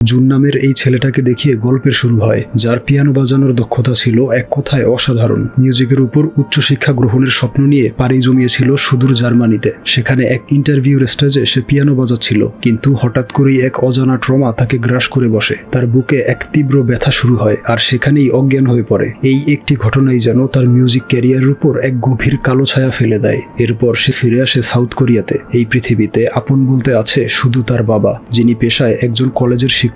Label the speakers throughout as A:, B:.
A: June নামের এই ছেলেটাকে দেখিয়ে গল্পের শুরু হয়, যার পিয়ানো বাজানোর দক্ষতা ছিল এক কথায় অসাধারণ। মিউজিকের উপর উচ্চশিক্ষা গ্রহণের স্বপ্ন নিয়ে পাড়ি জমিয়েছিল সুদূর জার্মানিতে। সেখানে এক ইন্টারভিউর স্টেজে সে পিয়ানো বাজাচ্ছিল, কিন্তু হঠাৎ করেই এক অজানা ট্রমা তাকে গ্রাস করে বসে। তার বুকে এক তীব্র ব্যথা শুরু হয়, আর সেখানেই অজ্ঞান হয়ে পড়ে। এই একটি ঘটনাই যেন তার মিউজিক ক্যারিয়ারের উপর এক গভীর কালো ছায়া ফেলে দেয়। এরপর সে ফিরে আসে সাউথ কোরিয়াতে। এই পৃথিবীতে আপন বলতে আছে শুধু তার বাবা, যিনি পেশায় একজন কলেজের শিক্ষক।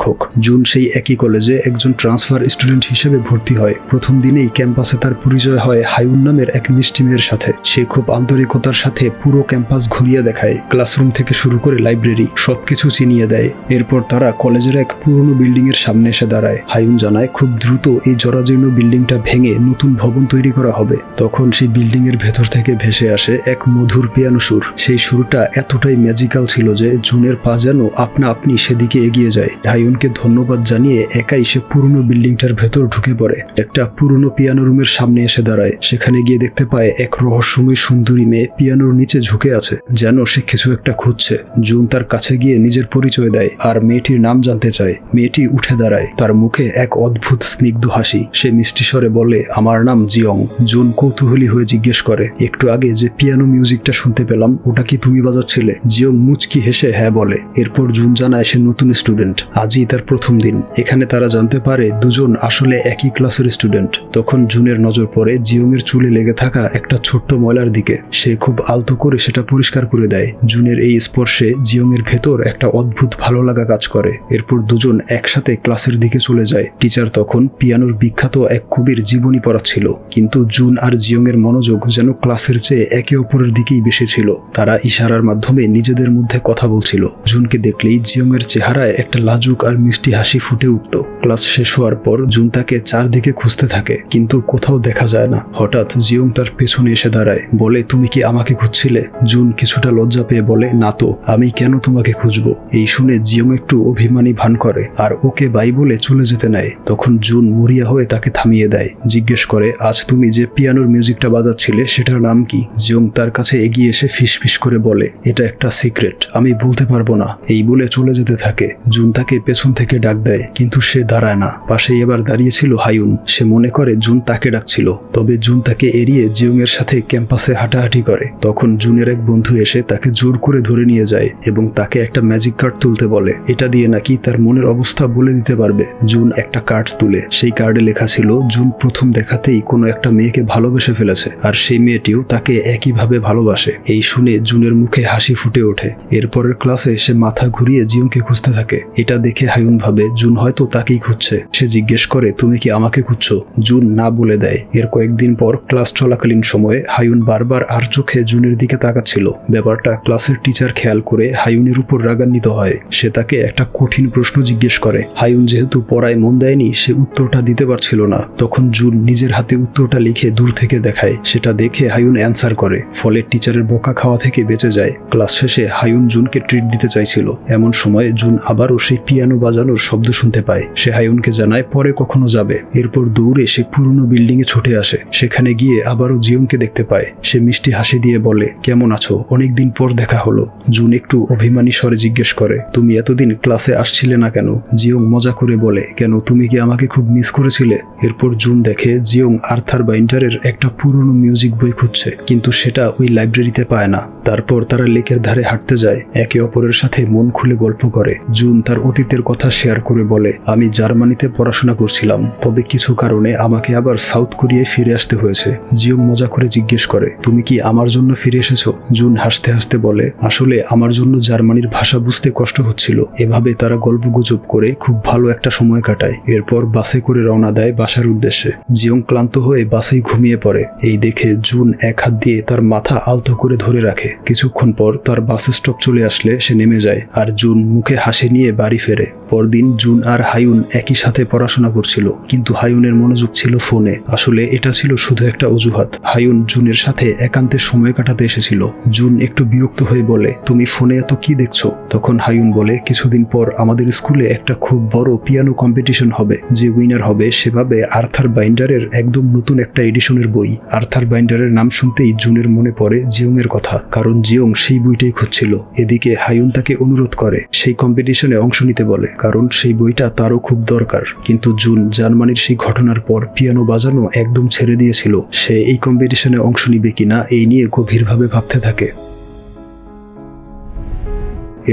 A: জুন সেই একই কলেজে একজন ট্রান্সফার স্টুডেন্ট হিসেবে ভর্তি হয়। প্রথম দিনেই ক্যাম্পাসে তার পরিচয় হয় হায়ুন নামের এক মিষ্টি মেয়ের সাথে। সে খুব আন্তরিকতার সাথে পুরো ক্যাম্পাস ঘুরিয়ে দেখায়, ক্লাসরুম থেকে শুরু করে লাইব্রেরি সবকিছু চিনিয়ে দেয়। এরপর তারা কলেজের এক পুরনো বিল্ডিং এর সামনে এসে দাঁড়ায়। হায়ুন জানায় খুব দ্রুত এই জরাজীর্ণ বিল্ডিংটা ভেঙে নতুন ভবন তৈরি করা হবে। তখন সেই বিল্ডিং এর ভেতর থেকে ভেসে আসে এক মধুর পিয়ানো সুর। সেই সুরটা এতটাই ম্যাজিক্যাল ছিল যে জুনের পা যেন আপনা আপনি সেদিকে এগিয়ে যায়। হায়ুনকে ধন্যবাদ জানিয়ে একাই সে পুরনো বিল্ডিংটার ভেতর ঢুকে পড়ে। একটা পুরনো পিয়ানো রুমের সামনে এসে দাঁড়ায়। সেখানে গিয়ে দেখতে পায় এক রহস্যময় সুন্দরী মেয়ে পিয়ানোর নিচে ঝুঁকে আছে, যেন সে কিছু একটা খুঁজছে। জুন তার কাছে গিয়ে নিজের পরিচয় দেয় আর মেয়েটির নাম জানতে চায়। মেয়েটি উঠে দাঁড়ায়, তার মুখে এক অদ্ভুত স্নিগ্ধ হাসি। সে মিষ্টি স্বরে বলে, আমার নাম জিয়ং। জুন কৌতূহলী হয়ে জিজ্ঞেস করে, একটু আগে যে পিয়ানো মিউজিকটা শুনতে পেলাম ওটা কি তুমি বাজাচ্ছিলে? জিয়ং মুচকি হেসে হ্যাঁ বলে। এরপর জুন জানায় সে নতুন স্টুডেন্ট, আজই তার প্রথম দিন। এখানে তারা জানতে পারে দুজন আসলে একই ক্লাসের স্টুডেন্ট। তখন জুনের নজর পড়ে জিয়ং এর চুলে লেগে থাকা একটা ছোট্ট ময়লার দিকে। সে খুব আলতো করে সেটা পরিষ্কার করে দেয়। জুনের এই স্পর্শে জিয়ং এর ভেতর একটা অদ্ভুত ভালো লাগা কাজ করে। এরপর দুজন একসাথে ক্লাসের দিকে চলে যায়। টিচার তখন পিয়ানোর বিখ্যাত এক কবির জীবনী পড়াচ্ছিল, কিন্তু জুন আর জিয়ং এর মনোযোগ যেন ক্লাসের চেয়ে একে অপরের দিকেই বেশি ছিল। তারা ইশারার মাধ্যমে নিজেদের মধ্যে কথা বলছিল। জুনকে দেখলেই জিয়ং এর চেহারায় একটা লাজুক আর মিষ্টি হাসি ফুটে উঠত। ক্লাস শেষ হওয়ার পর জুন তাকে চারদিকে খুঁজতে থাকে, কিন্তু কোথাও দেখা যায় না। হঠাৎ জিয়ং তার পেছনে এসে দাঁড়ায়, বলে, তুমি কি আমাকে খুঁজছিলে? জুন কিছুটা লজ্জা পেয়ে বলে, না তো, আমি কেন তোমাকে খুঁজবো? এই শুনে জিয়ং একটু অভিমানী ভান করে আর ওকে বাই বলে চলে যেতে নেয়। তখন জুন মরিয়া হয়ে তাকে থামিয়ে দেয়, জিজ্ঞেস করে, আজ তুমি যে পিয়ানোর মিউজিকটা বাজাচ্ছিলে সেটার নাম কি? জিয়ং তার কাছে এগিয়ে এসে ফিসফিস করে বলে, এটা একটা সিক্রেট, আমি বলতে পারবো না। এই বলে চলে যেতে থাকে। জুন তাকে পেছন থেকে ডাক দেয়, কিন্তু সে দাঁড়ায় না। পাশেই এবার দাঁড়িয়েছিল হায়ুন। সে মনে করে জুন তাকে ডাকছিল, তবে জুন তাকে এড়িয়ে জিয়ং এর সাথে ক্যাম্পাসে হাঁটাহাঁটি করে। তখন জুনের এক বন্ধু এসে তাকে জোর করে ধরে নিয়ে যায় এবং তাকে একটা ম্যাজিক কার্ড তুলতে বলে। এটা দিয়ে নাকি তার মনের অবস্থা বলে দিতে পারবে। জুন একটা কার্ড তুলে। সেই কার্ডে লেখা ছিল জুন প্রথম দেখাতেই কোনো একটা মেয়েকে ভালোবেসে ফেলেছে, আর সেই মেয়েটিও তাকে একইভাবে ভালোবাসে। এই শুনে জুনের মুখে হাসি ফুটে ওঠে। এরপরের ক্লাসে সে মাথা ঘুরিয়ে জিয়ংকে খুঁজতে থাকে। এটা দেখে হায়ুন ভাবে জুন হয়তো তাকেই খুঁজছে। সে জিজ্ঞেস করে, তুমি কি আমাকে খুঁজছো? জুন না বলে দেয়। এর কয়েকদিন পর ক্লাস চলাকালীন সময়ে হায়ুন বারবার আর চোখে জুনের দিকে তাকাচ্ছিল। ব্যাপারটা ক্লাসের টিচার খেয়াল করে হায়ুনের উপর রাগান্বিত হয়। সে তাকে একটা কঠিন প্রশ্ন জিজ্ঞেস করে। হায়ুন যেহেতু পড়ায় মন দেয়নি, সে উত্তরটা দিতে পারছিল না। তখন জুন নিজের হাতে উত্তরটা লিখে দূর থেকে দেখায়। সেটা দেখে হায়ুন অ্যান্সার করে, ফলে টিচারের বোকা খাওয়া থেকে বেঁচে যায়। ক্লাস শেষে হায়ুন জুনকে ট্রিট দিতে চাইছিল। এমন সময় জুন আবারও সেই পিয়ানো বাজানোর শব্দ শুনতে পায়। সে হায়ুনকে জানায় পরে কখনো যাবে। এরপর দৌড়ে সে পুরনো বিল্ডিং এ ছুটে আসে। সেখানে গিয়ে আবারও জিয়ংকে দেখতে পায়। সে মিষ্টি হাসি দিয়ে বলে, কেমন আছো? অনেকদিন পর দেখা হলো। জুন একটু অভিমানী স্বরে জিজ্ঞেস করে, তুমি এতদিন ক্লাসে আসছিলে না কেন? জিয়ং মজা করে বলে, কেন, তুমি কি আমাকে খুব মিস করেছিলে? এরপর জুন দেখে জিয়ং আর্থার বাইন্ডারের একটা পুরনো মিউজিক বই খুঁজছে, কিন্তু সেটা ওই লাইব্রেরিতে পায় না। তারপর তারা লেকের ধারে হাঁটতে যায়, একে অপরের সাথে মন খুলে গল্প করে। জুন তার অতীতের কথা শেয়ার করে বলে, আমি জার্মানিতে পড়াশোনা করছিলাম, তবে কিছু কারণে আমাকে আবার সাউথ কোরিয়ায় ফিরে আসতে হয়েছে। জিয়ং মজা করে জিজ্ঞেস করে, তুমি কি আমার জন্য ফিরে এসেছো? জুন হাসতে হাসতে বলে, আসলে আমার জন্য জার্মানির ভাষা বুঝতে কষ্ট হচ্ছিল। এভাবে তারা গল্পগুজব করে খুব ভালো একটা সময় কাটায়। এরপর বাসে করে রওনা দেয় বাসার উদ্দেশ্যে। জিয়ং ক্লান্ত হয়ে বাসেই ঘুমিয়ে পড়ে। এই দেখে জুন এক হাত দিয়ে তার মাথা আলতো করে ধরে রাখে। কিছুক্ষণ পর তার বাস স্টপ চলে আসলে সে নেমে যায়, আর জুন মুখে হাসি নিয়ে বাড়ি ফেরে। পরদিন জুন আর হায়ুন একই সাথে পড়াশোনা করছিল, কিন্তু হায়ুনের মনোযোগ ছিল ফোনে। আসলে এটা ছিল শুধু একটা অজুহাত। হায়ুন জুনের সাথে একান্তে সময় কাটাতে এসেছিল। জুন একটু বিরক্ত হয়ে বলে, তুমি ফোনে এত কি দেখছো? তখন হায়ুন বলে, কিছুদিন পর আমাদের স্কুলে একটা খুব বড় পিয়ানো কম্পিটিশন হবে। যে উইনার হবে সেভাবে আর্থার বাইন্ডারের একদম নতুন একটা এডিশনের বই। আর্থার বাইন্ডারের নাম শুনতেই জুনের মনে পড়ে জিয়ং এর কথা, কারণ জিয়ং সেই বইটাই খুঁজছিল। এদিকে হায়ুন তাকে অনুরোধ করে সেই কম্পিটিশনে অংশ নিতে বলে। বলে, কারণ সেই বইটা তারও খুব দরকার। কিন্তু জুন জার্মানির সেই ঘটনার পর পিয়ানো বাজানো একদম ছেড়ে দিয়েছিল। সে এই কম্পিটিশনে অংশ নিবে কিনা এই নিয়ে গভীরভাবে ভাবতে থাকে।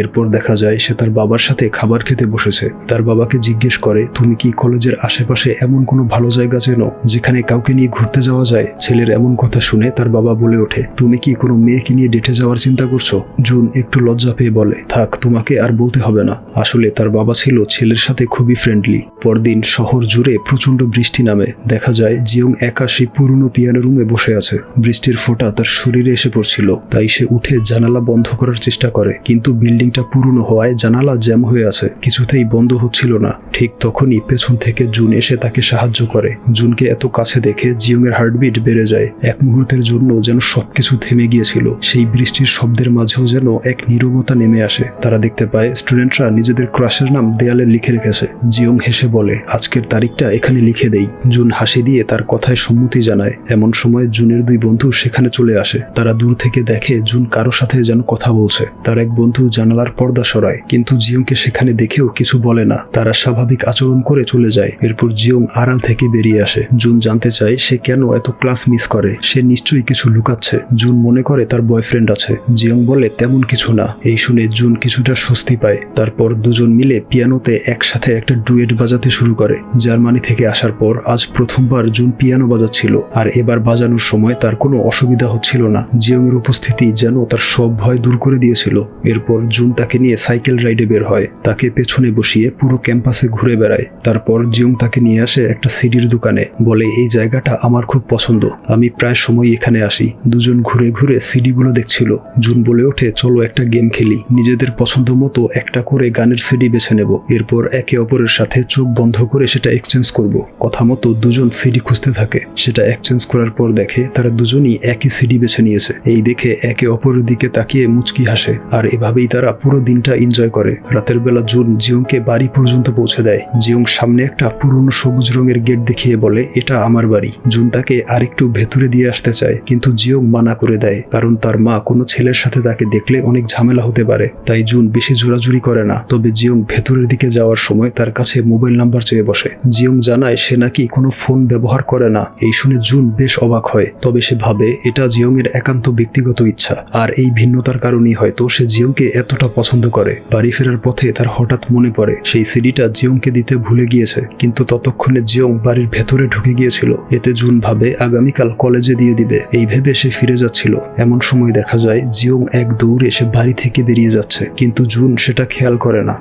A: এরপর দেখা যায় সে তার বাবার সাথে খাবার খেতে বসেছে। তার বাবাকে জিজ্ঞেস করে, তুমি কি কলেজের আশেপাশে এমন কোনো ভালো জায়গা চেনো যেখানে কাউকে নিয়ে ঘুরতে যাওয়া যায়? ছেলের এমন কথা শুনে তার বাবা বলে ওঠে, তুমি কি কোনো মেয়েকে নিয়ে ডেটে যাওয়ার চিন্তা করছো? জুন একটু লজ্জা পেয়ে বলে, থাক, তোমাকে আর বলতে হবে না। আসলে তার বাবা ছিল ছেলের সাথে খুবই ফ্রেন্ডলি। পরদিন শহর জুড়ে প্রচন্ড বৃষ্টি নামে। দেখা যায় জিয়ং একা সেই পুরনো পিয়ানো রুমে বসে আছে। বৃষ্টির ফোঁটা তার শরীরে এসে পড়ছিল, তাই সে উঠে জানালা বন্ধ করার চেষ্টা করে, কিন্তু বিল্ডিংটা পুরনো হওয়ায় জানালা জ্যাম হয়ে আছে, কিছুতেই বন্ধ হচ্ছিল না। ঠিক তখনই পেছন থেকে জুন এসে তাকে সাহায্য করে। জুনকে এত কাছে দেখে জিয়ং এর হার্টবিট বেড়ে যায়। এক মুহূর্তের জন্য যেন সবকিছু থেমে গিয়েছিল। সেই বৃষ্টির শব্দের মাঝেও যেন এক নীরবতা নেমে আসে। তারা দেখতে পায় স্টুডেন্টরা নিজেদের ক্রাশের নাম দেয়ালে লিখে রেখেছে। জিয়ং হেসে বলে, আজকের তারিখটা এখানে লিখে দেই। জুন হাসি দিয়ে তার কথায় সম্মতি জানায়। এমন সময় জুনের দুই বন্ধু সেখানে চলে আসে। তারা দূর থেকে দেখে জুন কারো সাথে যেন কথা বলছে। তার এক বন্ধু জানালার পর্দা সরায়, কিন্তু জিয়ংকে সেখানে দেখেও কিছু বলে না। তারা স্বাভাবিক আচরণ করে চলে যায়। এরপর জিয়ং আড়াল থেকে বেরিয়ে আসে। জুন জানতে চায় সে কেন এত ক্লাস মিস করে। সে নিশ্চয়ই কিছু লুকাচ্ছে। জুন মনে করে তার বয়ফ্রেন্ড আছে। জিয়ং বলে, তেমন কিছু না। এই শুনে জুন কিছুটা স্বস্তি পায়। তারপর দুজন মিলে পিয়ানোতে একসাথে একটা ডুয়েট বাজাতে শুরু করে। জার্মানি থেকে আসার পর আজ প্রথমবার জুন পিয়ানো বাজাচ্ছিল, আর এবার বাজানোর সময় তার কোনো অসুবিধা হচ্ছিল না। জিয়ং এর উপস্থিতি যেন তার সব ভয় দূর করে দিয়েছিল। এরপর জুন তাকে নিয়ে সাইকেল রাইডে বের হয়। তাকে পেছনে বসিয়ে পুরো ক্যাম্পাসে ঘুরে বেড়ায়। তারপর জিয়ং তাকে নিয়ে আসে একটা সিডির দোকানে। বলে, এই জায়গাটা আমার খুব পছন্দ, আমি প্রায় সময় এখানে আসি। দুজন ঘুরে ঘুরে সিডিগুলো দেখছিল। জুন বলে ওঠে, চলো একটা গেম খেলি, নিজেদের পছন্দ মতো একটা করে গানের সিডি বেছে নেব। এরপর একে অপরের সাথে চোখ বন্ধ করে সেটা এক্সচেঞ্জ করব। কথা মতো দুজন সিডি খুঁজতে থাকে। সেটা এক্সচেঞ্জ করার পর দেখে তারা দুজনই একই সিডি বেছে নিয়েছে। এই দেখে একে অপরের দিকে তাকিয়ে মুচকি হাসে। আর এভাবেই তারা পুরো দিনটা এনজয় করে। রাতের বেলা জুন জিয়ংকে বাড়ি পর্যন্ত পৌঁছে দেয়। জিয়ং সামনে একটা পুরনো সবুজ রঙের গেট দেখিয়ে বলে, এটা আমার বাড়ি। জুন তাকে আরেকটু ভেতরে দিয়ে আসতে চায়, কিন্তু জিয়ং মানা করে দেয়, কারণ তার মা কোনো ছেলের সাথে তাকে দেখলে অনেক ঝামেলা হতে পারে। তাই জুন বেশি জোরাজুরি করে না। তবে জিয়ং ভেতরের দিকে যাওয়ার সময় তার কাছে মোবাইল নাম্বার চেয়ে বসে। জিয়ং জানায় সে নাকি কোনো ফোন ব্যবহার করে না। এই শুনে জুন বেশ অবাক হয়। তবে সে ভাবে এটা জিয়ং এর একান্ত ব্যক্তিগত ইচ্ছা, আর এই ভিন্নতার কারণেই হয়তো সে জিয়ংকে এতটা পছন্দ করে। বাড়ি ফেরার পথে তার হঠাৎ মনে পড়ে সেই সিডিটা জিয়ংকে দিতে ভুলে গিয়েছে, কিন্তু ততক্ষণে জিয়ং বাড়ির ভেতরে ঢুকে গিয়েছিল। এতে জুন ভাবে আগামীকাল কলেজে দিয়ে দিবে। এই ভেবে সে ফিরে যাচ্ছিল। এমন সময় দেখা যায় জিয়ং এক দৌড়ে সে বাড়ি থেকে বেরিয়ে যাচ্ছে, কিন্তু জুন সেটা খেয়াল করে না।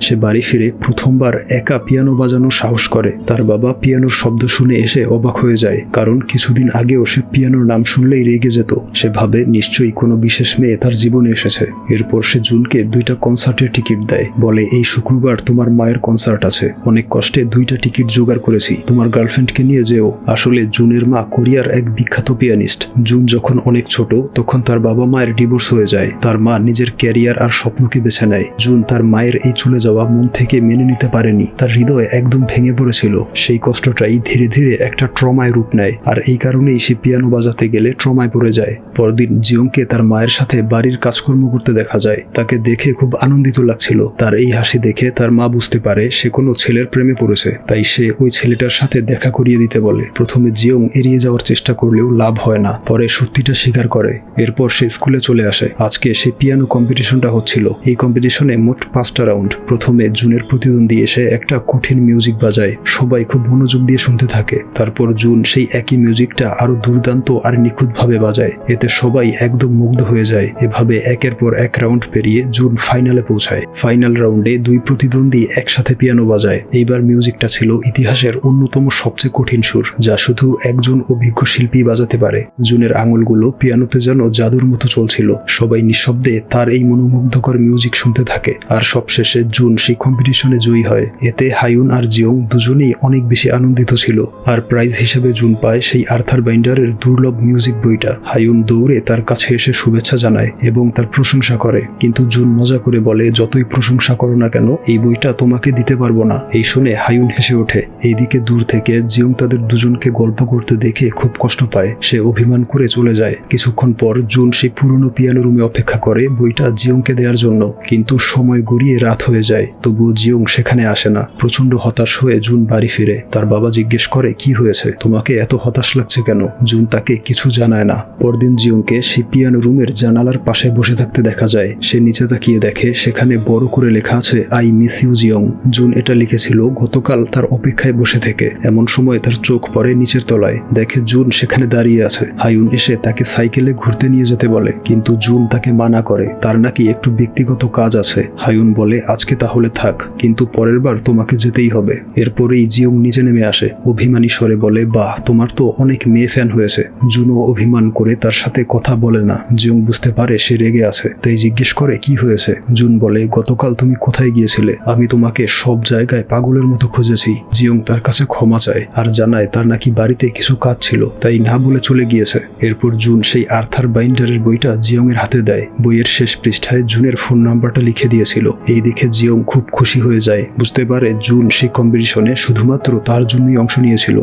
A: সে বাড়ি ফিরে প্রথমবার একা পিয়ানো বাজানোর সাহস করে। তার বাবা পিয়ানোর শব্দ শুনে এসে অবাক হয়ে যায়, কারণ কিছুদিন আগেও সে পিয়ানোর নাম শুনলেই রেগে যেত। সে ভাবে নিশ্চয়ই কোনো বিশেষ মেয়ে তার জীবনে এসেছে। এরপর সে জুনকে 2টা কনসার্টের টিকিট দেয়। বলে, এই শুক্রবার তোমার মায়ের কনসার্ট আছে, অনেক কষ্টে 2টা টিকিট জোগাড় করেছি, তোমার গার্লফ্রেন্ডকে নিয়ে যেও। আসলে জুনের মা কোরিয়ার এক বিখ্যাত পিয়ানিস্ট। জুন যখন অনেক ছোট তখন তার বাবা মায়ের ডিভোর্স হয়ে যায়। তার মা নিজের ক্যারিয়ার আর স্বপ্নকে বেছে নেয়। জুন তার মায়ের এই চলে যাওয়া মন থেকে মেনে নিতে পারেনি। তার হৃদয় একদম ভেঙে পড়েছিল। সেই কষ্টটাই ধীরে ধীরে একটা ট্রমায় রূপ নেয়, আর এই কারণেই সে পিয়ানো বাজাতে গেলে ট্রমায় পড়ে যায়। পরদিন জিয়ংকে তার মায়ের সাথে বাড়ির কাজকর্ম করতে দেখা যায়। তাকে দেখে খুব আনন্দিত লাগছিল। তার এই হাসি দেখে তার মা বুঝতে পারে সে কোনো ছেলের প্রেমে পড়েছে। তাই সে ওই ছেলেটার সাথে দেখা করিয়ে দিতে বলে। প্রথমে জিয়ং এড়িয়ে যাওয়ার চেষ্টা করলেও লাভ হয় না। পরে সত্যিটা স্বীকার করে। এরপর সে স্কুলে চলে আসে। আজকে সে পিয়ানো কম্পিটিশনটা হচ্ছিল। এই কম্পিটিশনে মোট 5টা রাউন্ড। প্রথমে জুনের প্রতিদ্বন্দ্বী এসে একটা কঠিন মিউজিক বাজায়। সবাই খুব মনোযোগ দিয়ে শুনতে থাকে। তারপর জুন সেই একই মিউজিকটা আরো দুর্দান্ত আর নিখুঁতভাবে বাজায়। এতে সবাই একদম মুগ্ধ হয়ে যায়। এভাবে একের পর এক রাউন্ড পেরিয়ে জুন ফাইনালে পৌঁছায়। ফাইনাল রাউন্ডে 2 প্রতিদ্বন্দ্বী একসাথে পিয়ানো বাজায়। এইবার মিউজিকটা ছিল ইতিহাসের অন্যতম সবচেয়ে কঠিন সুর, যা শুধু একজন অভিজ্ঞ শিল্পী বাজাতে পারে। জুনের আঙুলগুলো পিয়ানোতে যেন জাদুর মতো চলছিল। সবাই নিঃশব্দে তার এই মনোমুগ্ধকর মিউজিক শুনতে থাকে। আর সবশেষে জুন সেই কম্পিটিশনে জয়ী হয়। এতে হায়ুন আর জিয়ং দুজনেই অনেক বেশি আনন্দিত ছিল। আর প্রাইজ হিসেবে জুন পায় সেই আর্থার বাইন্ডারের দুর্লভ মিউজিক বইটা। হায়ুন দৌড়ে তার কাছে এসে শুভেচ্ছা জানায় এবং তার প্রশংসা করে, কিন্তু জুন মজা করে বলে, যতই প্রশংসা করো না কেন, এই বইটা তোমাকে দিতে পারবো না। এই শুনে হায়ুন হেসে ওঠে। এইদিকে দূর থেকে জিয়ং তাদের দুজনকে গল্প করতে দেখে খুব কষ্ট পায়। সে অভিমান করে চলে যায়। কিছুক্ষণ পর জুন সেই পুরনো পিয়ানো রুমে অপেক্ষা করে বইটা জিয়ংকে দেওয়ার জন্য, কিন্তু সময় গড়িয়ে রাত হয়ে যায়। তবুও জিয়ং সেখানে আসে না। প্রচন্ড হতাশ হয়ে জুন বাড়ি ফিরে। তার বাবা জিজ্ঞেস করে, কি হয়েছে, তোমাকে এত হতাশ লাগছে কেন? জুন তাকে কিছু জানায় না। পরদিন জিয়ংকে সেই পিয়ানো রুমের জানালার পাশে বসে থাকতে দেখা যায়। সে নিচে তাকিয়ে দেখে সেখানে বড় করে লেখা আছে, আই মিস ইউ জিয়ং। জুন এটা লিখেছিল গতকাল তার অপেক্ষায় বসে থেকে। এমন সময় তার চোখ পড়ে নিচের তলায়। দেখে জুন সেখানে দাঁড়িয়ে আছে। হায়ুন এসে তাকে সাইকেলে ঘুরতে নিয়ে যেতে বলে, কিন্তু জুন তাকে মানা করে। তার নাকি একটু ব্যক্তিগত কাজ আছে। হায়ুন বলে, আজকে তাহলে থাক, কিন্তু পরের বার তোমাকে যেতেই হবে। এরপরেই জিয়ং নিচে নেমে আসে। অভিমানী স্বরে বলে, বাহ, তোমার তো অনেক মেয়ে ফ্যান হয়েছে। জুনও অভিমান করে তার সাথে কথা বলে না। জিয়ং বুঝতে পারে সে রেগে আছে, তাই জিজ্ঞেস করে, কি হয়েছে? জুন বলে, গতকাল তুমি কোথায় গিয়েছিলে? আমি তোমাকে সব জায়গায় পাগলের মতো খুঁজেছি। জিয়ং তার কাছে ক্ষমা চায় আর জানায় তার নাকি বাড়িতে কিছু কাজ ছিল, তাই না বলে চলে গিয়েছে। এরপর জুন সেই আর্থার বাইন্ডারের বইটা জিয়ং এর হাতে দেয়। বইয়ের শেষ পৃষ্ঠায় জুনের ফোন নাম্বারটা লিখে দিয়েছিল। এই দেখে জিয়ং খুব খুশি হয়ে যায়। বুঝতে পারে জুন সেই কম্পিটিশনে শুধুমাত্র তার জন্যই অংশ নিয়েছিল।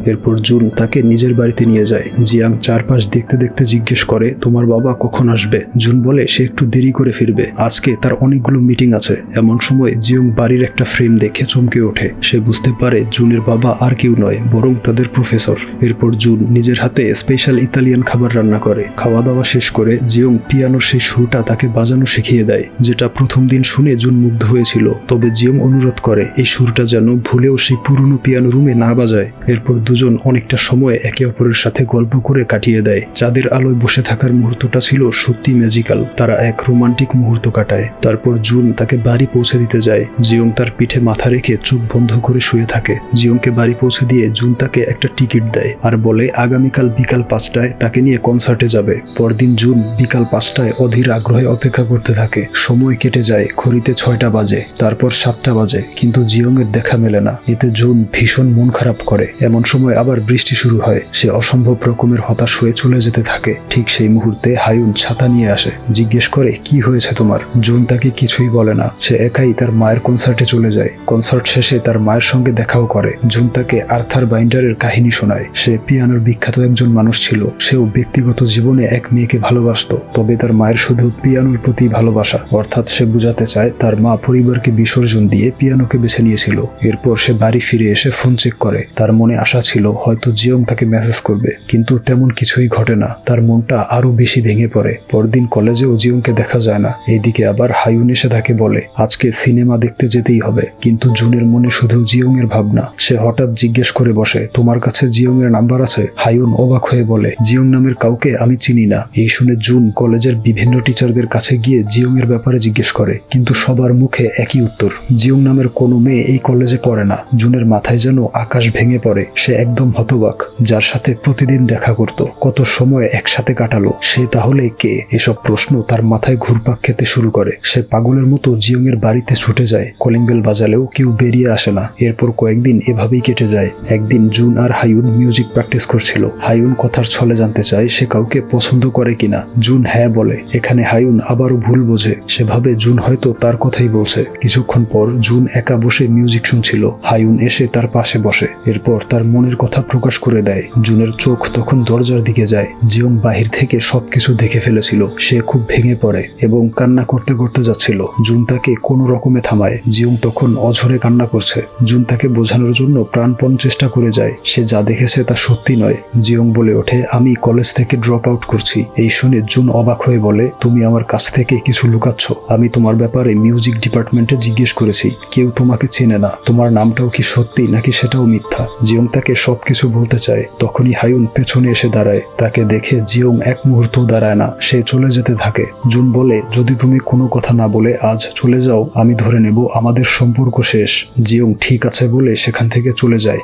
A: এরপর জুন তাকে নিজের বাড়িতে নিয়ে যায়। জিয়াং চারপাশ দেখতে দেখতে জিজ্ঞেস করে, তোমার বাবা কখন আসবে? জুন বলে সে একটু দেরি করে ফিরবে, আজকে তার অনেকগুলো মিটিং আছে। এমন সময় জিয়ং বাড়ির একটা ফ্রেম দেখে চমকে ওঠে। সে বুঝতে পারে জুনের বাবা আর কেউ নয়, বরং তাদের প্রফেসর। এরপর জুন নিজের হাতে স্পেশাল ইতালিয়ান খাবার রান্না করে। খাওয়া দাওয়া শেষ করে জিয়ং পিয়ানোর সেই সুরটা তাকে বাজানো শিখিয়ে দেয়, যেটা প্রথম দিন শুনে জুন মুগ্ধ হয়েছিল। তবে জিয়ং অনুরোধ করে এই সুরটা যেন ভুলেও সেই পুরনো পিয়ানো রুমে না বাজায়। এরপর দুজন অনেকটা সময় একে অপরের সাথে গল্প করে কাটিয়ে দেয়। চাঁদের আলোয় বসে থাকার মুহূর্তটা ছিল সত্যি ম্যাজিক্যাল। তারা এক রোমান্টিক মুহূর্ত কাটায়। তারপর জুন তাকে বাড়ি পৌঁছে দিতে যায়। জিয়ং তার পিঠে মাথা রেখে চোখ বন্ধ করে শুয়ে থাকে। জিয়ংকে বাড়ি পৌঁছে দিয়ে জুন তাকে একটা টিকিট দেয় আর বলে আগামীকাল বিকাল 5টায় তাকে নিয়ে কনসার্টে যাবে। পরদিন জুন বিকাল 5টায় অধীর আগ্রহে অপেক্ষা করতে থাকে। সময় কেটে যায়। ঘড়িতে 6টা বাজে, তারপর 7টা বাজে, কিন্তু জিয়ং এর দেখা মেলে না। এতে জুন ভীষণ মন খারাপ করে। এমন সময় আবার বৃষ্টি শুরু হয়। সে অসম্ভব রকমের হতাশ হয়ে চলে যেতে থাকে। ঠিক সেই মুহূর্তে হায়ুন ছাতা নিয়ে আসে। জিজ্ঞেস করে, কি হয়েছে তোমার? জুন তাকে কিছুই বলে না। সে একাই তার মায়ের কনসার্টে চলে যায়। কনসার্ট শেষে তার মায়ের সঙ্গে দেখাও করে। জুন তাকে আর্থার বাইন্ডারের কাহিনী শোনায়। সে পিয়ানোর বিখ্যাত একজন মানুষ ছিল। সেও ব্যক্তিগত জীবনে এক মেয়েকে ভালোবাসত, তবে তার মায়ের শুধু পিয়ানোর প্রতি ভালোবাসা। অর্থাৎ সে বুঝাতে চায় তার মা পরিবারকে বিসর্জন দিয়ে পিয়ানোকে বেছে নিয়েছিল। এরপর সে বাড়ি ফিরে এসে ফোন চেক করে। তার মনে আশা ছিল হয়তো জিয়ং তাকে মেসেজ করবে, কিন্তু তেমন কিছুই ঘটে না। তার মনটা আরো বেশি ভেঙে পড়ে। পরদিন কলেজেও জিয়ংকে দেখা যায় না। এইদিকে আবার হায়ুন এসে তাকে বলে আজকে সিনেমা দেখতে যেতেই হবে, কিন্তু জুনের মনে শুধু জিয়ং এর ভাবনা। সে হঠাৎ জিজ্ঞেস করে বসে, তোমার কাছে জিয়ং এর নাম্বার আছে? হায়ুন অবাক হয়ে বলে, জিয়ং নামের কাউকে আমি চিনি না। এই শুনে জুন কলেজের বিভিন্ন টিচারদের কাছে গিয়ে জিয়ং এর ব্যাপারে জিজ্ঞেস করে, কিন্তু সবার মুখে একই উত্তর, জিয়ং নামের কোনো মেয়ে এই কলেজে পড়ে না। জুনের মাথায় যেন আকাশ ভেঙে পড়ে। সে একদম হতবাক। যার সাথে প্রতিদিন দেখা করত, কত সময় একসাথে কাটালো, সে তাহলে কে? এসব প্রশ্ন তার মাথায় ঘুরপাক খেতে শুরু করে। সে পাগলের মতো জিয়ং এর বাড়িতে ছুটে যায়। কলিং বেল বাজালেও কেউ বেরিয়ে আসে না। এরপর কয়েকদিন এভাবেই কেটে যায়। একদিন জুন আর হায়ুন মিউজিক প্র্যাকটিস করছিল। হায়ুন কথার ছলে জানতে চায় সে কাউকে পছন্দ করে কিনা। জুন হ্যাঁ বলে। এখানে হায়ুন আবারও ভুল বোঝে। সে ভাবে জুন হয়তো তার কথাই বলছে। কিছুক্ষণ পর জুন একা বসে মিউজিক শুনছিল। হায়ুন এসে তার পাশে বসে। এরপর তার মনের কথা প্রকাশ করে দেয়। জুনের চোখ তখন দরজার দিকে যায়। জিয়ং বাহির থেকে সবকিছু দেখে ফেলেছিল। সে খুব ভেঙে পড়ে এবং কান্না করতে করতে যাচ্ছিল। জুন তাকে কোনো রকমে থামায়। জিয়ং তখন অঝরে কান্না করছে। জুন তাকে বোঝানোর জন্য প্রাণপণ চেষ্টা করে যায় সে যা দেখেছে তা সত্যি নয়। জিয়ং বলে ওঠে, আমি কলেজ থেকে ড্রপ আউট করছি। এই শুনে জুন অবাক হয়ে বলে, তুমি আমার কাছ থেকে কিছু লুকাচ্ছ? আমি তোমার ব্যাপারে মিউজিক ডিপার্টমেন্টে জিজ্ঞেস করেছি, কেউ তোমাকে চেনে না। তোমার নামটাও কি সত্যি নাকি সেটাও মিথ্যা? জিয়ং তাকে সবকিছু বলতে চায়। তখনই হায়ুন পেছনে এসে দাঁড়ায়। তাকে দেখে জিয়ং এক মুহূর্ত দাঁড়ায় না। সে চলে যেতে থাকে। জুন বলে, যদি তুমি কোনো কথা না বলে আজ চলে যাও, আমি ধরে নেব আমাদের সম্পর্ক শেষ। জিয়ং ঠিক আছে বলে সেখান থেকে চলে যায়।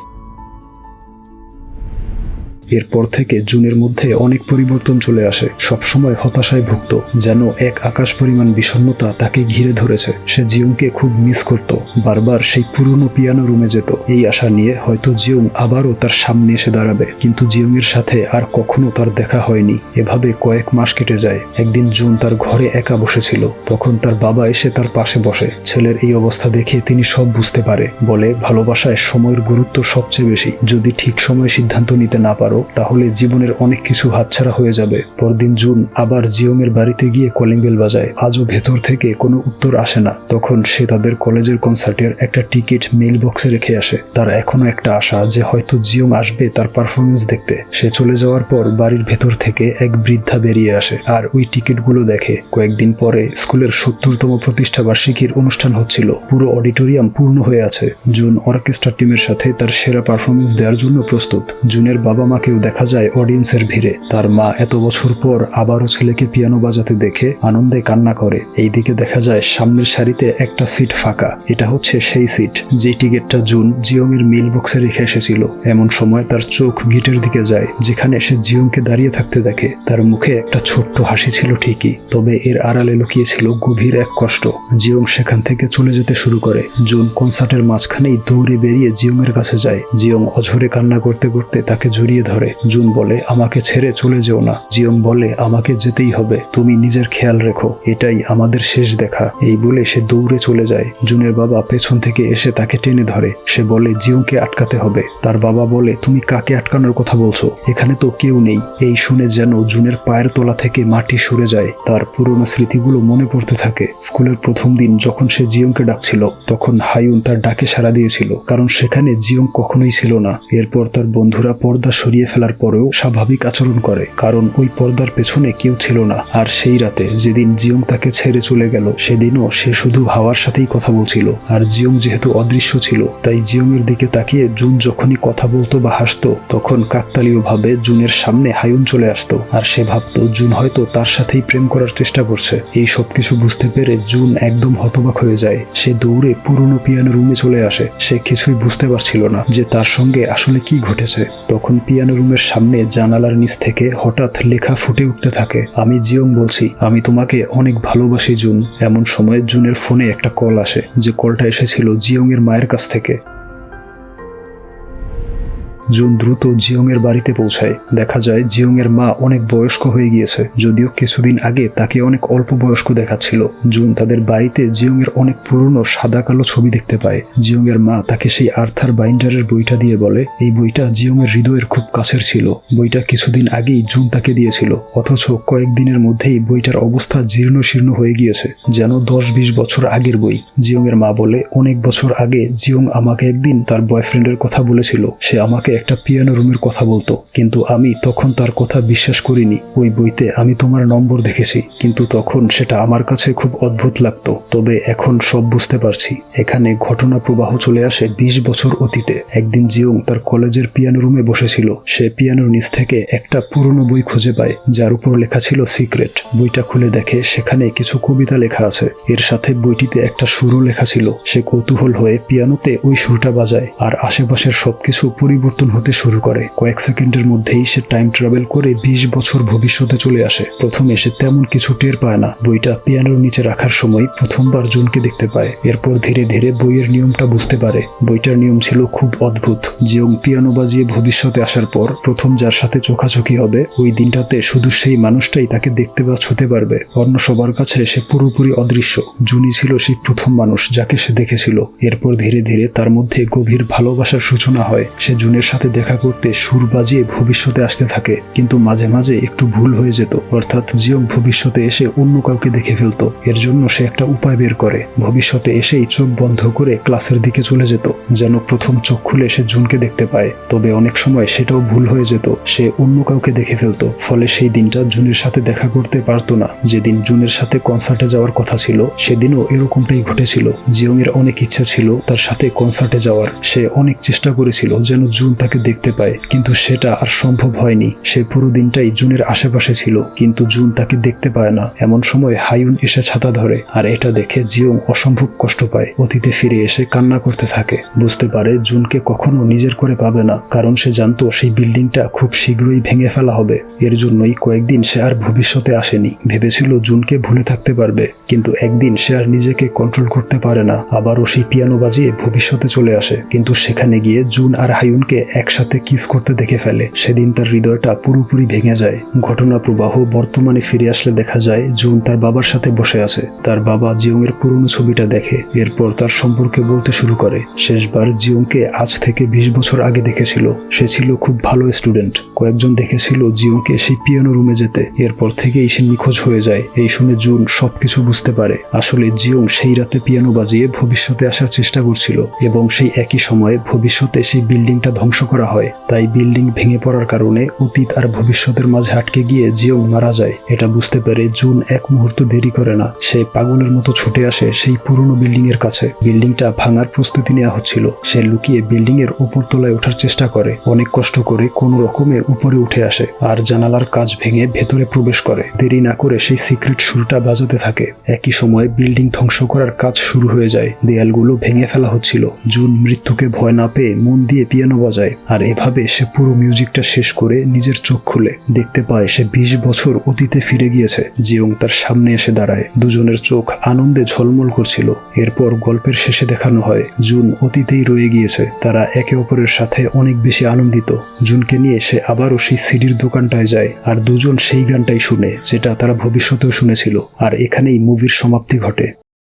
A: এরপর থেকে জুনের মধ্যে অনেক পরিবর্তন চলে আসে। সবসময় হতাশায় ভুগত, যেন এক আকাশ পরিমাণ বিষণ্ণতা তাকে ঘিরে ধরেছে। সে জিয়ংকে খুব মিস করত, বারবার সেই পুরনো পিয়ানো রুমে যেত, এই আশা নিয়ে হয়তো জিয়ং আবারও তার সামনে এসে দাঁড়াবে। কিন্তু জিয়ংয়ের সাথে আর কখনো তার দেখা হয়নি। এভাবে কয়েক মাস কেটে যায়। একদিন জুন তার ঘরে একা বসেছিল, তখন তার বাবা এসে তার পাশে বসে। ছেলের এই অবস্থা দেখে তিনি সব বুঝতে পারে। বলে, ভালোবাসায় সময়ের গুরুত্ব সবচেয়ে বেশি। যদি ঠিক সময়ে সিদ্ধান্ত নিতে না পারো তাহলে জীবনের অনেক কিছু হাতছাড়া হয়ে যাবে। পরদিন জুন আবার জিয়ংয়ের বাড়িতে গিয়ে কলিং বেল বাজায়। আজও ভেতর থেকে কোনো উত্তর আসে না। তখন সে তাদের কলেজের কনসার্টের একটা টিকিট মেইল বক্সে রেখে আসে। তার এখনো একটা আশা যে হয়তো জিয়ং আসবে তার পারফরমেন্স দেখতে। সে চলে যাওয়ার পর বাড়ির ভেতর থেকে এক বৃদ্ধা বেরিয়ে আসে আর ওই টিকিটগুলো দেখে। কয়েকদিন পরে স্কুলের 70তম প্রতিষ্ঠা বার্ষিকীর অনুষ্ঠান হচ্ছিল। পুরো অডিটোরিয়াম পূর্ণ হয়ে আছে। জুন অর্কেস্ট্রা টিমের সাথে তার সেরা পারফরমেন্স দেওয়ার জন্য প্রস্তুত। জুনের বাবা মাকেও দেখা যায় অডিয়েন্সের ভিড়ে। তার মা এত বছর পর আবারও ছেলেকে পিয়ানো বাজাতে দেখে আনন্দে কান্না করে। এইদিকে দেখা যায় সামনের সারিতে একটা সিট ফাঁকা। এটা হচ্ছে সেই সিট যে টিকিটটা জুন জিয়ংয়ের মেইল বক্সে রেখে এসেছিল। এমন সময় তার চোখ গেটের দিকে যায়, যেখানে সে জিয়ংকে দাঁড়িয়ে থাকতে দেখে। তার মুখে একটা ছোট্ট হাসি ছিল ঠিকই, তবে এর আড়ালে লুকিয়েছিল গভীর এক কষ্ট। জিয়ং সেখান থেকে চলে যেতে শুরু করে। জুন কনসার্টের মাঝখানেই দৌড়ে বেরিয়ে জিয়ংয়ের কাছে যায়। জিয়ং অঝরে কান্না করতে করতে তাকে জড়িয়ে ধরে। জুন বলে, আমাকে ছেড়ে চলে যেও না। জিয়ং বলে, আমাকে যেতেই হবে, তুমি নিজের খেয়াল রেখো, এটাই আমাদের শেষ দেখা। এই বলে সে দৌড়ে চলে যায়। জুনের বাবা পেছন থেকে এসে তাকে টেনে ধরে। সে বলে, জিয়ংকে আটকাতে হবে। তার বাবা বলে, তুমি কাকে আটকানোর কথা বলছো? এখানে তো কেউ নেই। এই শুনে যেন জুনের পায়ের তলা থেকে মাটি সরে যায়। তার পুরনো স্মৃতিগুলো মনে পড়তে থাকে। স্কুলের প্রথম দিন যখন সে জিয়ংকে ডাকছিল, তখন হায়ুন তার ডাকে সাড়া দিয়েছিল, কারণ সেখানে জিয়ং কখনোই ছিল না। এরপর তার বন্ধুরা পর্দা সরিয়ে ফেলার পরেও স্বাভাবিক আচরণ করে, কারণ ওই পর্দার পেছনে কেউ ছিল না। আর সেই রাতে যেদিন জিয়ং তাকে ছেড়ে চলে গেল, সেদিনও সে শুধু হাওয়ার সাথেই কথা বলছিল। আর জিয়ং যেহেতু অদৃশ্য ছিল, তাই জিয়ংয়ের দিকে তাকিয়ে জুন যখনই কথা বলতো বা হাসতো, তখন কাকতালীয়ভাবে জুনের সামনে হায়ুন চলে আসতো। আর সে ভাবতো জুন হয়তো তার সাথেই প্রেম করার চেষ্টা করছে। এই সব কিছু বুঝতে পেরে জুন একদম হতবাক হয়ে যায়। সে দৌড়ে পুরনো পিয়ানো রুমে চলে আসে। সে কিছুই বুঝতে পারছিল না যে তার সঙ্গে আসলে কি ঘটেছে। তখন পিয়ানো রুমের সামনে জানালার নিচ থেকে হঠাৎ লেখা ফুটে উঠতে থাকে, আমি জিয়ং বলছি, আমি তোমাকে অনেক ভালোবাসি জুন। এমন সময় জুনের ফোনে একটা কল আসে, যে কলটা এসেছিল জিয়ংয়ের মায়ের কাছ থেকে। জুন দ্রুত জিয়ংয়ের বাড়িতে পৌঁছায়। দেখা যায় জিয়ংয়ের মা অনেক বয়স্ক হয়ে গিয়েছে, যদিও কিছুদিন আগে তাকে অনেক অল্প বয়স্ক দেখাচ্ছিল। জুন তাদের বাড়িতে জিয়ংয়ের অনেক পুরনো সাদা কালো ছবি দেখতে পায়। জিয়ংয়ের মা তাকে সেই আর্থার বাইন্ডারের বইটা দিয়ে বলে, এই বইটা জিয়ংয়ের হৃদয়ের খুব কাছের ছিল। বইটা কিছুদিন আগেই জুন তাকে দিয়েছিল, অথচ কয়েকদিনের মধ্যেই বইটার অবস্থা জীর্ণ শীর্ণ হয়ে গিয়েছে, যেন 10-20 বছর আগের বই। জিয়ংয়ের মা বলে, অনেক বছর আগে জিয়ং আমাকে একদিন তার বয়ফ্রেন্ডের কথা বলেছিল। সে আমাকে একটা পিয়ানো রুমের কথা বলতো, কিন্তু আমি তখন তার কথা বিশ্বাস করিনি। ওই বইতে আমি তোমার নম্বর দেখেছি, কিন্তু তখন সেটা আমার কাছে খুব অদ্ভুত লাগতো। তবে এখন সব বুঝতে পারছি। এখানে ঘটনা প্রবাহ চলে আসে 20 বছর অতীতে। একদিন জিয়ং তার কলেজের পিয়ানো রুমে বসেছিল। সে পিয়ানোর নিচ থেকে একটা পুরনো বই খুঁজে পায়, যার উপর লেখা ছিল সিক্রেট। বইটা খুলে দেখে সেখানে কিছু কবিতা লেখা আছে। এর সাথে বইটিতে একটা সুরও লেখা ছিল। সে কৌতূহল হয়ে পিয়ানোতে ওই সুরটা বাজায়, আর আশেপাশের সবকিছু পরিবর্তন হতে শুরু করে। কয়েক সেকেন্ডের মধ্যেই সে টাইম ট্রাভেল করে 20 বছর ভবিষ্যতে চলে আসে। প্রথমে সে তেমন কিছু টের পায় না। বইটা পিয়ানোর নিচে রাখার সময় প্রথমবার জুনকে দেখতে পায়। এরপর ধীরে ধীরে বইয়ের নিয়মটা বুঝতে পারে। বইটার নিয়ম ছিল খুব অদ্ভুত। জিয়ং পিয়ানো বাজিয়ে ভবিষ্যতে আসার পর প্রথম যার সাথে চোখাচোখি হবে, ওই দিনটাতে শুধু সেই মানুষটাই তাকে দেখতে বা ছুঁতে পারবে। অন্য সবার কাছে সে পুরোপুরি অদৃশ্য। জুনই ছিল সেই প্রথম মানুষ যাকে সে দেখেছিল। এরপর ধীরে ধীরে তার মধ্যে গভীর ভালোবাসার সূচনা হয়। সে জুনের সাথে দেখা করতে সুর বাজিয়ে ভবিষ্যতে আসতে থাকে, কিন্তু মাঝে মাঝে একটু ভুল হয়ে যেত। অর্থাৎ জিয়ং ভবিষ্যতে এসে অন্য কাউকে দেখে ফেলত। এর জন্য সে একটা উপায় বের করে। ভবিষ্যতে এসেই চোখ বন্ধ করে ক্লাসের দিকে চলে যেত, যেন প্রথম চোখ খুলে সে জুনকে দেখতে পায়। তবে অনেক সময় সেটাও ভুল হয়ে যেত, সে অন্য কাউকে দেখে ফেলত। ফলে সেই দিনটা জুনের সাথে দেখা করতে পারতো না। যেদিন জুনের সাথে কনসার্টে যাওয়ার কথা ছিল, সেদিনও এরকমটাই ঘটেছিল। জিয়ং এর অনেক ইচ্ছা ছিল তার সাথে কনসার্টে যাওয়ার। সে অনেক চেষ্টা করেছিল যেন জুন তাকে দেখতে পায়, কিন্তু সেটা আর সম্ভব হয়নি। সে পুরো দিনটাই জুনের আশেপাশে ছিল, কিন্তু জুন তাকে দেখতে পায় না। এমন সময় হায়ুন এসে ছাতা ধরে, আর এটা দেখে জিওং অসম্ভব কষ্ট পায়। অতীতে ফিরে এসে কান্না করতে থাকে। বুঝতে পারে জুনকে কখনো নিজের করে পাবে না, কারণ সে জানতো সেই বিল্ডিংটা খুব শীঘ্রই ভেঙে ফেলা হবে। এর জন্যই কয়েকদিন সে আর ভবিষ্যতে আসেনি। ভেবেছিল জুনকে ভুলে থাকতে পারবে, কিন্তু একদিন সে আর নিজেকে কন্ট্রোল করতে পারে না। আবারও সেই পিয়ানো বাজিয়ে ভবিষ্যতে চলে আসে, কিন্তু সেখানে গিয়ে জুন আর হায়ুনকে একসাথে কিস করতে দেখে ফেলে। সেদিন তার হৃদয়টা পুরোপুরি ভেঙে যায়। ঘটনা প্রবাহ বর্তমানে ফিরে আসলে দেখা যায় জুন তার বাবার সাথে বসে আছে। তার বাবা জিওং এর পুরনো ছবিটা দেখে, এরপর তার সম্পর্কে বলতে শুরু করে। শেষবার জিওংকে আজ থেকে 20 বছর আগে দেখেছিল। সে ছিল খুব ভালো স্টুডেন্ট। কয়েকজন দেখেছিল জিওংকে সেই পিয়ানো রুমে যেতে। এরপর থেকেই সে নিখোঁজ হয়ে যায়। এই শুনে জুন সবকিছু বুঝতে পারে। আসলে জিওং সেই রাতে পিয়ানো বাজিয়ে ভবিষ্যতে আসার চেষ্টা করছিল, এবং সেই একই সময়ে ভবিষ্যতে সেই বিল্ডিংটা ধ্বংস করা হয়। তাই বিল্ডিং ভেঙে পড়ার কারণে অতীত আর ভবিষ্যতের মাঝে আটকে গিয়ে জিওং মারা যায়। এটা বুঝতে পেরে জুন এক মুহূর্ত দেরি করে না। সে পাগলের মতো ছুটে আসে সেই পুরনো বিল্ডিং এর কাছে। বিল্ডিংটা ভাঙার প্রস্তুতি নেওয়া হচ্ছিল। সে লুকিয়ে বিল্ডিং এর উপর তলায় ওঠার চেষ্টা করে। অনেক কষ্ট করে কোনো রকমে উপরে উঠে আসে, আর জানালার কাঁচ ভেঙে ভেতরে প্রবেশ করে। দেরি না করে সেই সিক্রেট সুরটা বাজাতে থাকে। একই সময় বিল্ডিং ধ্বংস করার কাজ শুরু হয়ে যায়। দেয়ালগুলো ভেঙে ফেলা হচ্ছিল। জুন মৃত্যুকে ভয় না পেয়ে মন দিয়ে পিয়ানো বাজায়, আর এভাবে সে পুরো মিউজিকটা শেষ করে নিজের চোখ খুলে দেখতে পায় সে 20 বছর অতীতে ফিরে গিয়েছে। জিওং তার সামনে এসে দাঁড়ায়। দুজনের চোখ আনন্দে ঝলমল করছিল। এরপর গল্পের শেষে দেখানো হয় জুন অতীতেই রয়ে গিয়েছে। তারা একে অপরের সাথে অনেক বেশি আনন্দিত। জুনকে নিয়ে সে আবারও সেই সিডির দোকানটায় যায়, আর দুজন সেই গানটাই শুনে যেটা তারা ভবিষ্যতেও শুনেছিল। আর এখানেই মুভির সমাপ্তি ঘটে।